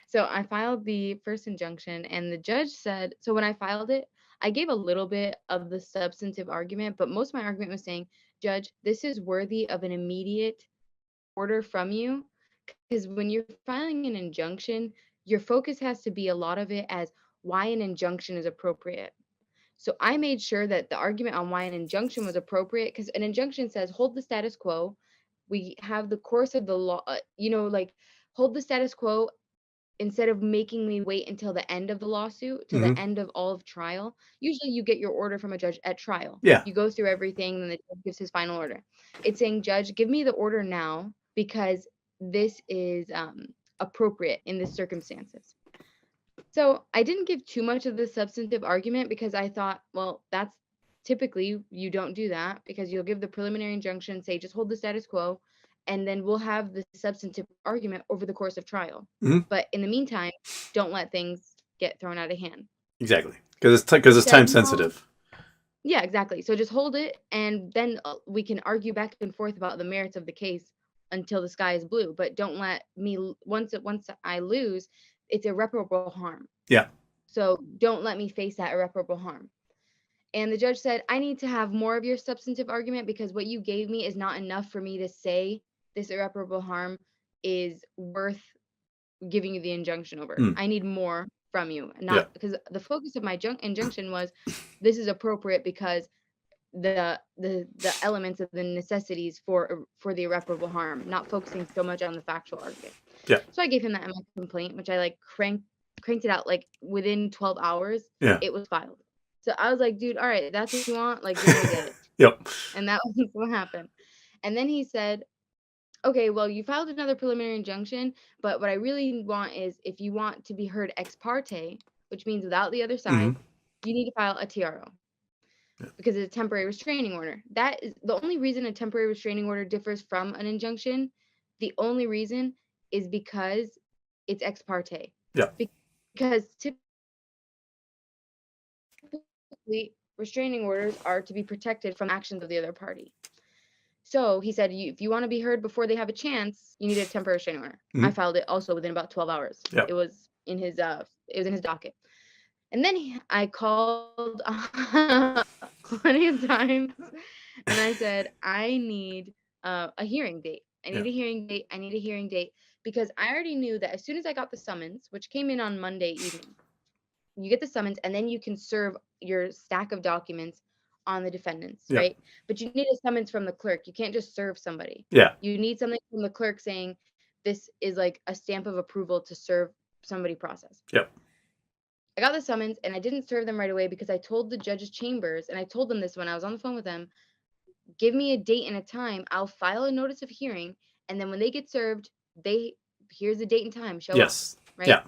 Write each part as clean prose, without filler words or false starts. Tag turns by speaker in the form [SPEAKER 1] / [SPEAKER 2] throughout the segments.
[SPEAKER 1] So I filed the first injunction, and the judge said, so when I filed it, I gave a little bit of the substantive argument, but most of my argument was saying, Judge, this is worthy of an immediate order from you. Because when you're filing an injunction, your focus has to be a lot of it as why an injunction is appropriate. So I made sure that the argument on why an injunction was appropriate, because an injunction says hold the status quo. We have the course of the law, like hold the status quo instead of making me wait until the end of the lawsuit, to the
[SPEAKER 2] Mm-hmm.
[SPEAKER 1] end of all of trial. Usually you get your order from a judge at trial.
[SPEAKER 2] Yeah.
[SPEAKER 1] You go through everything, then the judge gives his final order. It's saying, Judge, give me the order now because this is appropriate in this circumstances. So I didn't give too much of the substantive argument because I thought, well, that's typically you don't do that because you'll give the preliminary injunction, say just hold the status quo, and then we'll have the substantive argument over the course of trial.
[SPEAKER 2] Mm-hmm.
[SPEAKER 1] But in the meantime, don't let things get thrown out of hand.
[SPEAKER 2] Exactly. Because
[SPEAKER 1] He
[SPEAKER 2] it's
[SPEAKER 1] said,
[SPEAKER 2] time
[SPEAKER 1] no.
[SPEAKER 2] sensitive.
[SPEAKER 1] Yeah, exactly. So just hold it, and then we can argue back and forth about the merits of the case until the sky is blue. But don't let me once I lose, it's irreparable harm.
[SPEAKER 2] Yeah.
[SPEAKER 1] So don't let me face that irreparable harm. And the judge said, I need to have more of your substantive argument because what you gave me is not enough for me to say this irreparable harm is worth giving you the injunction over.
[SPEAKER 2] Mm.
[SPEAKER 1] I need more from you.
[SPEAKER 2] Yeah.
[SPEAKER 1] Not because the focus of my injunction was this is appropriate because the elements of the necessities for the irreparable harm, not focusing so much on the factual argument.
[SPEAKER 2] Yeah.
[SPEAKER 1] So I gave him that in my complaint, which I like cranked it out like within 12 hours.
[SPEAKER 2] Yeah.
[SPEAKER 1] It was filed. So I was like, dude, all right, that's what you want. Like, you're gonna get it.
[SPEAKER 2] Yep.
[SPEAKER 1] And that was what happened. And then he said, okay, well, you filed another preliminary injunction, but what I really want is if you want to be heard ex parte, which means without the other side,
[SPEAKER 2] Mm-hmm.
[SPEAKER 1] you need to file a TRO
[SPEAKER 2] Yeah.
[SPEAKER 1] because it's a temporary restraining order. That is the only reason a temporary restraining order differs from an injunction. The only reason is because it's ex parte.
[SPEAKER 2] Yeah.
[SPEAKER 1] Because typically restraining orders are to be protected from actions of the other party. So he said, if you want to be heard before they have a chance, you need a temporary restraining order.
[SPEAKER 2] Mm-hmm.
[SPEAKER 1] I filed it also within about 12 hours.
[SPEAKER 2] Yeah.
[SPEAKER 1] It was in his docket. And then I called plenty of times and I said, I need a hearing date. I need
[SPEAKER 2] Yeah.
[SPEAKER 1] a hearing date. I need a hearing date because I already knew that as soon as I got the summons, which came in on Monday evening, you get the summons and then you can serve your stack of documents on the defendants,
[SPEAKER 2] Yeah.
[SPEAKER 1] right? But you need a summons from the clerk. You can't just serve somebody.
[SPEAKER 2] Yeah.
[SPEAKER 1] You need something from the clerk saying this is like a stamp of approval to serve somebody process.
[SPEAKER 2] Yep.
[SPEAKER 1] I got the summons and I didn't serve them right away because I told the judge's chambers, and I told them this when I was on the phone with them, give me a date and a time. I'll file a notice of hearing, and then when they get served, here's the date and time, show
[SPEAKER 2] Yes.
[SPEAKER 1] up, right?
[SPEAKER 2] Yeah.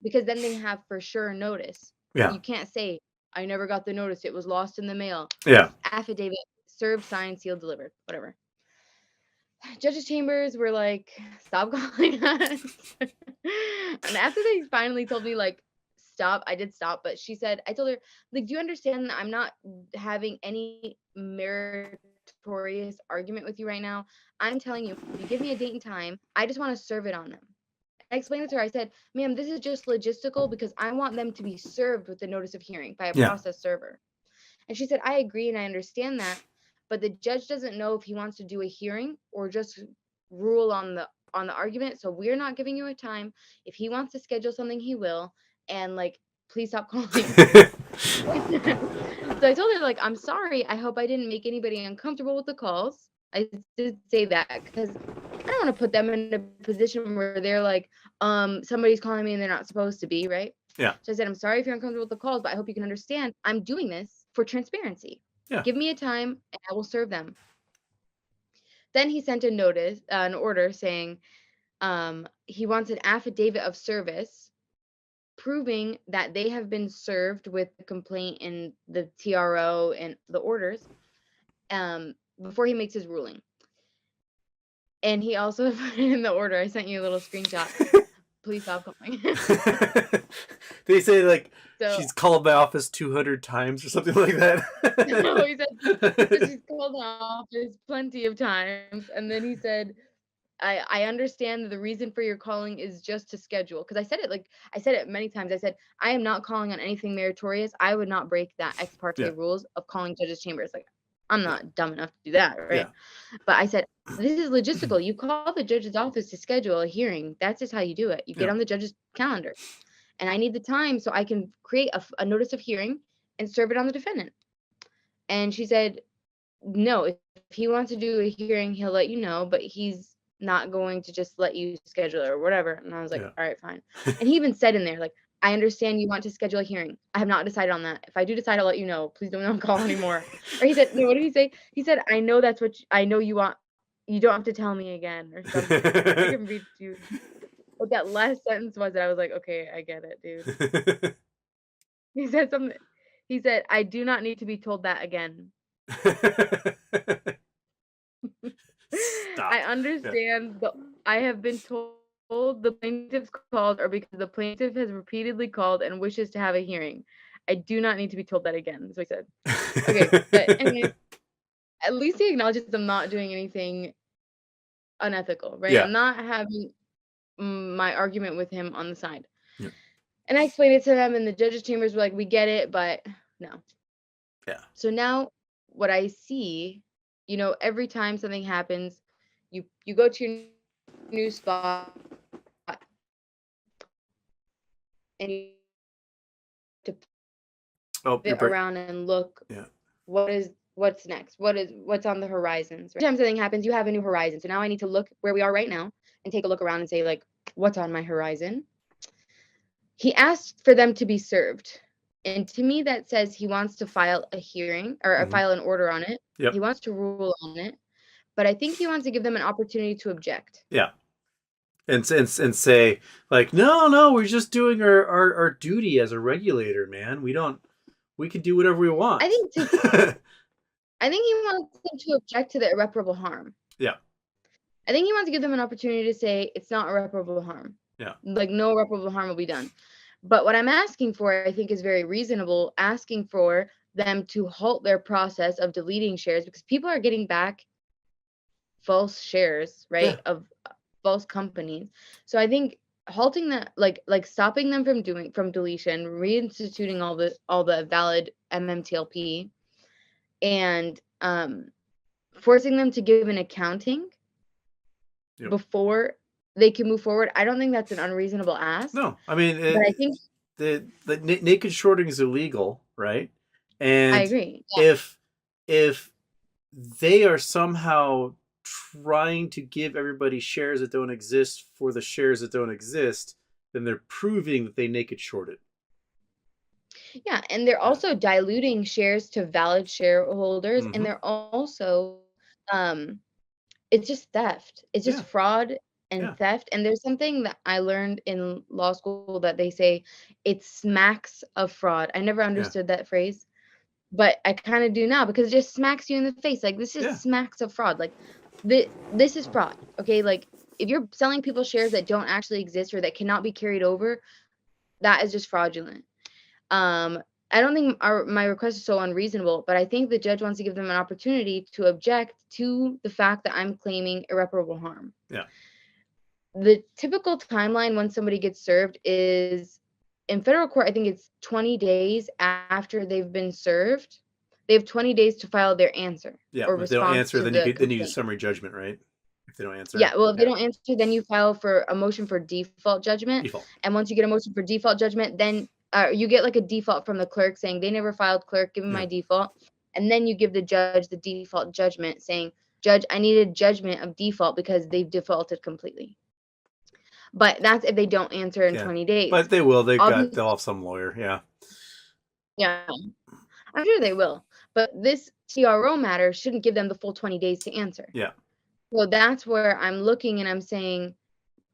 [SPEAKER 1] Because then they have for sure notice.
[SPEAKER 2] Yeah.
[SPEAKER 1] You can't say, I never got the notice, it was lost in the mail.
[SPEAKER 2] Yeah.
[SPEAKER 1] Affidavit, served, signed, sealed, delivered, whatever. Judge's chambers were like, stop calling us. And after they finally told me, like, stop, I did stop. But she said, I told her, like, do you understand that I'm not having any meritorious argument with you right now? I'm telling you, if you give me a date and time, I just want to serve it on them. I explained it to her. I said, ma'am, this is just logistical because I want them to be served with the notice of hearing by a
[SPEAKER 2] Yeah.
[SPEAKER 1] process server. And she said, I agree and I understand that, but the judge doesn't know if he wants to do a hearing or just rule on the argument. So we're not giving you a time. If he wants to schedule something, he will. And like, please stop calling. So I told her, like, I'm sorry. I hope I didn't make anybody uncomfortable with the calls. I did say that because I don't want to put them in a position where they're like, somebody's calling me and they're not supposed to be, right?
[SPEAKER 2] Yeah.
[SPEAKER 1] So I said, I'm sorry if you're uncomfortable with the calls, but I hope you can understand I'm doing this for transparency.
[SPEAKER 2] Yeah.
[SPEAKER 1] Give me a time and I will serve them. Then he sent a notice, an order saying he wants an affidavit of service proving that they have been served with the complaint and the TRO and the orders before he makes his ruling. And he also put in the order. I sent you a little screenshot. Please stop calling.
[SPEAKER 2] They say like
[SPEAKER 1] So,
[SPEAKER 2] she's called my office 200 times or something like that.
[SPEAKER 1] no, he said she's called the office plenty of times. And then he said, I understand that the reason for your calling is just to schedule. Because I said it many times. I said, I am not calling on anything meritorious. I would not break that ex parte
[SPEAKER 2] Yeah.
[SPEAKER 1] rules of calling judges' chambers. Like, I'm
[SPEAKER 2] Yeah.
[SPEAKER 1] not dumb enough to do that, right?
[SPEAKER 2] Yeah.
[SPEAKER 1] But I said, this is logistical. You call the judge's office to schedule a hearing. That's just how you do it. You get
[SPEAKER 2] Yeah.
[SPEAKER 1] on the judge's calendar. And I need the time so I can create a notice of hearing and serve it on the defendant. And she said, no, if he wants to do a hearing, he'll let you know, but he's not going to just let you schedule it or whatever. And I was like,
[SPEAKER 2] Yeah.
[SPEAKER 1] all right, fine. And he even said in there, like, I understand you want to schedule a hearing. I have not decided on that. If I do decide, I'll let you know. Please don't call anymore. Or he said, no, what did he say? He said, I know that's what I know you want. You don't have to tell me again or something. I can read to you what that last sentence was. And I was like, okay, I get it, dude. He said something. He said, I do not need to be told that again. I
[SPEAKER 2] Stop. Yeah.
[SPEAKER 1] understand I have been told the plaintiff's called or because the plaintiff has repeatedly called and wishes to have a hearing. I do not need to be told that again. That's what he said. Okay, but anyway, at least he acknowledges I'm not doing anything unethical, right?
[SPEAKER 2] Yeah.
[SPEAKER 1] I'm not having my argument with him on the side.
[SPEAKER 2] Yeah.
[SPEAKER 1] And I explained it to them, and the judges' chambers were like, we get it, but no.
[SPEAKER 2] Yeah.
[SPEAKER 1] So now what I see, every time something happens, you go to your new spot and you to
[SPEAKER 2] Oh, you're
[SPEAKER 1] pivot around and look
[SPEAKER 2] Yeah.
[SPEAKER 1] what's next, what's on the horizons. Every time something happens, you have a new horizon. So now I need to look where we are right now and take a look around and say, like, what's on my horizon? He asked for them to be served. And to me, that says he wants to file a hearing or
[SPEAKER 2] Mhm.
[SPEAKER 1] file an order on it.
[SPEAKER 2] Yep.
[SPEAKER 1] He wants to rule on it. But I think he wants to give them an opportunity to object.
[SPEAKER 2] Yeah. And say, like, no, we're just doing our duty as a regulator, man. We can do whatever we want.
[SPEAKER 1] I think he wants them to object to the irreparable harm.
[SPEAKER 2] Yeah.
[SPEAKER 1] I think he wants to give them an opportunity to say it's not irreparable harm.
[SPEAKER 2] Yeah.
[SPEAKER 1] Like, no irreparable harm will be done. But what I'm asking for, I think, is very reasonable, asking for them to halt their process of deleting shares because people are getting back false shares, right,
[SPEAKER 2] Yeah.
[SPEAKER 1] of false companies. So I think halting that, like stopping them from deletion, reinstituting all the valid MMTLP, and forcing them to give an accounting
[SPEAKER 2] Yep.
[SPEAKER 1] before they can move forward. I don't think that's an unreasonable ask.
[SPEAKER 2] No, I mean,
[SPEAKER 1] but I think
[SPEAKER 2] the naked shorting is illegal, right? And
[SPEAKER 1] I agree. Yeah.
[SPEAKER 2] if they are somehow trying to give everybody shares that don't exist for the shares that don't exist, then they're proving that they naked shorted.
[SPEAKER 1] Yeah, and they're also diluting shares to valid shareholders, and they're also it's just theft. It's just fraud and theft. And there's something that I learned in law school that they say it smacks of fraud. I never understood that phrase, but I kind of do now because it just smacks you in the face. Like, this is smacks of fraud. Like, this is fraud. Okay, like, if you're selling people shares that don't actually exist or that cannot be carried over, that is just fraudulent. I don't think my request is so unreasonable, but I think the judge wants to give them an opportunity to object to the fact that I'm claiming irreparable harm.
[SPEAKER 2] Yeah.
[SPEAKER 1] The typical timeline when somebody gets served is in federal court, I think it's 20 days after they've been served. They have 20 days to file their answer or
[SPEAKER 2] if they don't
[SPEAKER 1] response
[SPEAKER 2] answer,
[SPEAKER 1] to
[SPEAKER 2] then
[SPEAKER 1] the
[SPEAKER 2] you use
[SPEAKER 1] complaint.
[SPEAKER 2] summary judgment, right? If they don't answer.
[SPEAKER 1] Yeah, well, if they don't answer, then you file for a motion for default judgment.
[SPEAKER 2] Default.
[SPEAKER 1] And once you get a motion for default judgment, then you get like a default from the clerk saying they never filed, clerk, give me my default. And then you give the judge the default judgment saying, Judge, I need a judgment of default because they've defaulted completely. But that's if they don't answer in 20 days.
[SPEAKER 2] But they will. They'll have some lawyer. Yeah.
[SPEAKER 1] Yeah. I'm sure they will. But this TRO matter shouldn't give them the full 20 days to answer.
[SPEAKER 2] Yeah.
[SPEAKER 1] So that's where I'm looking and I'm saying,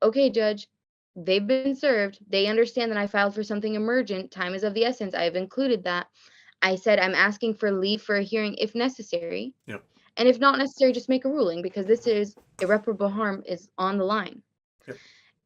[SPEAKER 1] okay, Judge, they've been served. They understand that I filed for something emergent. Time is of the essence. I have included that. I said I'm asking for leave for a hearing if necessary.
[SPEAKER 2] Yep.
[SPEAKER 1] And if not necessary, just make a ruling because this is irreparable harm is on the line.
[SPEAKER 2] Yep.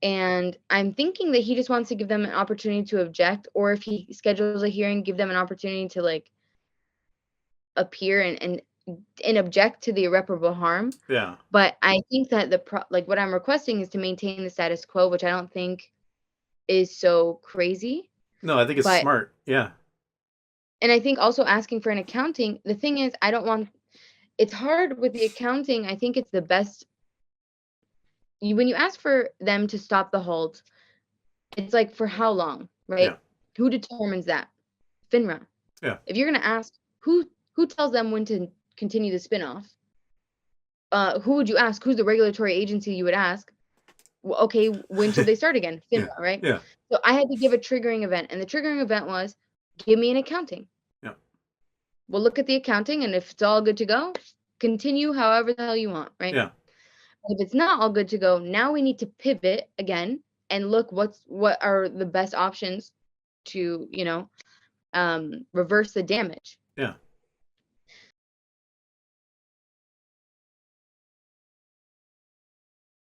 [SPEAKER 1] And I'm thinking that he just wants to give them an opportunity to object, or if he schedules a hearing, give them an opportunity to like appear and and object to the irreparable harm.
[SPEAKER 2] Yeah.
[SPEAKER 1] But I think that like what I'm requesting is to maintain the status quo, which I don't think is so crazy.
[SPEAKER 2] No, I think it's
[SPEAKER 1] But
[SPEAKER 2] smart. Yeah.
[SPEAKER 1] and I think also asking for an accounting, the thing is, I don't want, it's hard with the accounting. I think it's the best. When you ask for them to stop the hold, it's like for how long, right?
[SPEAKER 2] Yeah.
[SPEAKER 1] Who determines that? FINRA.
[SPEAKER 2] Yeah.
[SPEAKER 1] If you're gonna ask who tells them when to continue the spinoff, who would you ask? Who's the regulatory agency you would ask? Well, okay, when should they start again?
[SPEAKER 2] Yeah.
[SPEAKER 1] FINRA, right?
[SPEAKER 2] Yeah.
[SPEAKER 1] So I had to give a triggering event, and the triggering event was, give me an accounting.
[SPEAKER 2] Yeah.
[SPEAKER 1] We'll look at the accounting, and if it's all good to go, continue however the hell you want, right?
[SPEAKER 2] Yeah.
[SPEAKER 1] If it's not all good to go, now we need to pivot again and look what are the best options to, reverse the damage.
[SPEAKER 2] Yeah.